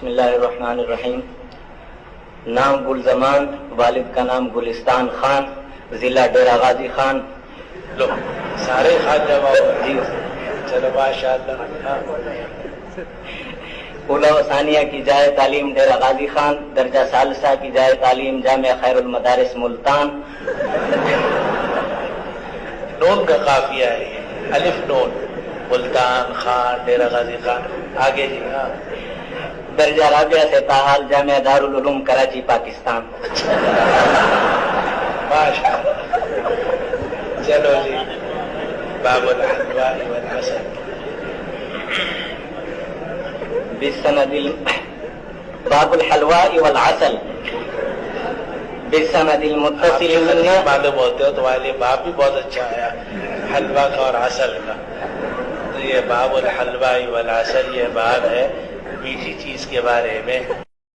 بسم اللہ الرحمن الرحیم. نام گلزمان، والد کا نام گلستان خان، ضلع ڈیرہ غازی خان. لو سارے خان جمع ہو جی. چلو ماشاء اللہ. اولا و ثانیہ کی جائے تعلیم ڈیرہ غازی خان، درجہ ثالثہ کی جائے تعلیم جامعہ خیر المدارس ملتان. نون کا قافیہ ہے یہ، الف نون. ملتان، خان، ڈیرہ غازی خان. آگے جی. ہاں درجہ رابعہ سے تاحال جامعہ دارالعلوم کراچی پاکستان. ماشاء اللہ. چلو جی. باب الحلواء والعسل. باب الحلواء والعسل بالسند المتصل منا. معلوم ہوتے ہو تمہارے لیے باب بھی بہت اچھا آیا، حلوہ کا اور عسل کا. تو یہ باب الحلواء والعسل، یہ باب ہے میٹھی چیز کے بارے میں.